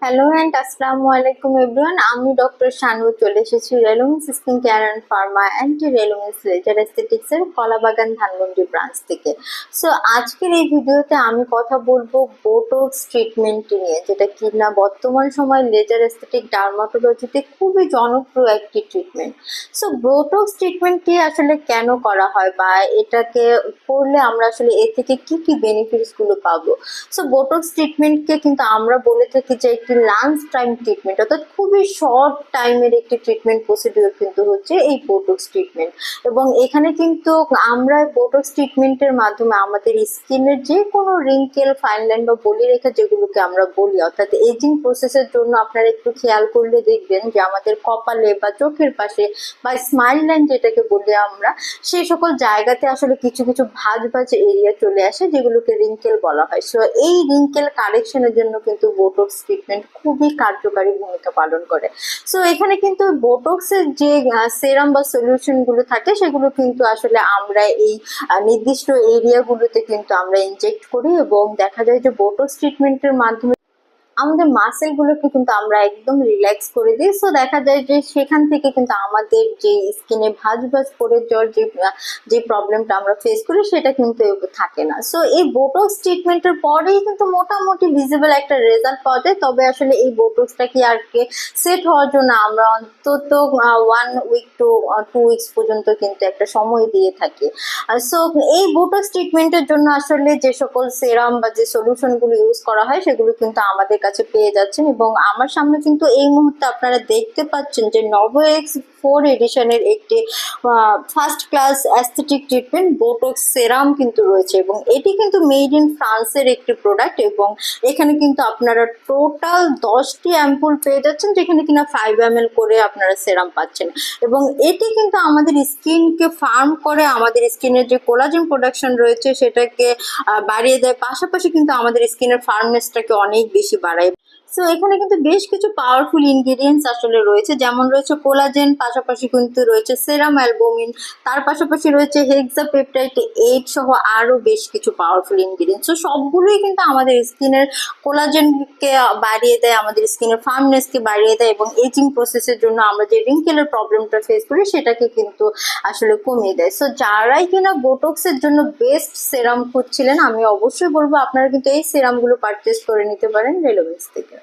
Hello and আসসালামু আলাইকুম everyone. আমি ডক্টর শানু চলে এসেছি Relumins skin care and pharma anti Relumins laser এস্থেটিক্সের কলাবাগান ধানমন্ডি ব্রাঞ্চ থেকে। সো আজকের এই ভিডিওতে আমি কথা বলবো বোটক্স ট্রিটমেন্ট নিয়ে, যেটা কিনা বর্তমান সময় লেজার এস্থেটিক ডার্মাটোলজিতে খুবই জনপ্রিয় একটি ট্রিটমেন্ট। সো বোটক্স ট্রিটমেন্টটি আসলে কেন করা হয় বা এটাকে করলে আমরা আসলে এর থেকে কি কি বেনিফিটসগুলো পাবো। সো বোটক্স ট্রিটমেন্টকে কিন্তু আমরা বলে থাকি যে একটি লাঞ্চ টাইম ট্রিটমেন্ট, অর্থাৎ খুবই শর্ট টাইমের একটি ট্রিটমেন্ট প্রসিডিউর কিন্তু হচ্ছে এই বোটক্স ট্রিটমেন্ট। এবং এখানে কিন্তু আমরা বোটক্স ট্রিটমেন্টের মাধ্যমে আমাদের স্কিনের যে কোনো রিঙ্কেল, ফাইন লাইন বা বলিরেখা যেগুলোকে আমরা বলি, অর্থাৎ এজিং প্রসেসের জন্য আপনারা একটু খেয়াল করলে দেখবেন যে আমাদের কপালে বা চোখের পাশে বা স্মাইল লাইন যেটাকে বলি আমরা, সেই সকল জায়গাতে আসলে কিছু কিছু ভাঁজ ভাঁজ এরিয়া চলে আসে যেগুলোকে রিঙ্কেল বলা হয়। সো এই রিঙ্কেল কারেকশনের জন্য কিন্তু বোটক্স ট্রিটমেন্ট খুবই কার্যকারী ভূমিকা পালন করে। সো এখানে কিন্তু বোটক্সের যে সেরাম বা সলিউশন গুলো থাকে সেগুলো কিন্তু আসলে আমরা এই নির্দিষ্ট এরিয়াগুলোতে কিন্তু আমরা ইনজেক্ট করি, এবং দেখা যায় যে বোটক্স ট্রিটমেন্টের মাধ্যমে আমাদের মাসেল গুলোকে কিন্তু আমরা একদম রিল্যাক্স করে দিই। সো দেখা যায় যে সেখান থেকে কিন্তু আমাদের যে স্কিনে ভাঁজ ভাঁজ পড়ে যাওয়ার যে প্রবলেমটা আমরা ফেস করি সেটা কিন্তু থাকে না। সো এই বোটক্স ট্রিটমেন্টের পরেই কিন্তু মোটামুটি ভিজিবল একটা রেজাল্ট পাওয়া যায়। তবে আসলে এই বোটক্সটা কি আর কি সেট হওয়ার জন্য আমরা অন্তত 1 উইক টু 2 উইকস পর্যন্ত কিন্তু একটা সময় দিয়ে থাকি। সো এই বোটক্স ট্রিটমেন্টের জন্য আসলে যে সকল সেরাম বা যে সলিউশনগুলো ইউজ করা হয় সেগুলো কিন্তু আমাদের কাছে পেয়ে যাচ্ছেন, এবং আমার সামনে কিন্তু এই মুহূর্তে আপনারা দেখতে পাচ্ছেন যে নভোএক্স 4 এডিশনের একটি first class aesthetic treatment Botox serum কিন্তু রয়েছে, এবং এটি কিন্তু মেড ইন ফ্রান্সের একটি প্রোডাক্ট। এবং এখানে কিন্তু আপনারা টোটাল 10টি অ্যাম্পুল পেয়ে যাচ্ছেন, যেখানে কিনা 5 ml করে আপনারা সেরাম পাচ্ছেন। এবং এটি কিন্তু আমাদের স্কিনকে ফার্ম করে, আমাদের স্কিনের যে কোলাজেন প্রোডাকশন রয়েছে সেটাকে বাড়িয়ে দেয়, পাশাপাশি কিন্তু আমাদের স্কিনের ফার্মনেসটাকে অনেক বেশি বাড়ায়। সো এখানে কিন্তু বেশ কিছু পাওয়ারফুল ইনগ্রিডিয়েন্টস আসলে রয়েছে, যেমন রয়েছে কোলাজেন, পাশাপাশি কিন্তু রয়েছে সেরাম অ্যালবুমিন, তার পাশাপাশি রয়েছে হেক্সাপেপটাইড 8 সহ আরও বেশ কিছু পাওয়ারফুল ইনগ্রিডিয়েন্টস। সো সবগুলোই কিন্তু আমাদের স্কিনের কোলাজেনকে বাড়িয়ে দেয়, আমাদের স্কিনের ফার্মনেসকে বাড়িয়ে দেয়, এবং এজিং প্রসেসের জন্য আমরা যে রিঙ্কেলের প্রবলেমটা ফেস করি সেটাকে কিন্তু আসলে কমিয়ে দেয়। সো যারাই কিনা বোটক্সের জন্য বেস্ট সেরাম খুঁজছিলেন, আমি অবশ্যই বলবো আপনারা কিন্তু এই সেরামগুলো পারচেস করে নিতে পারেন রেলোভেন্স থেকে।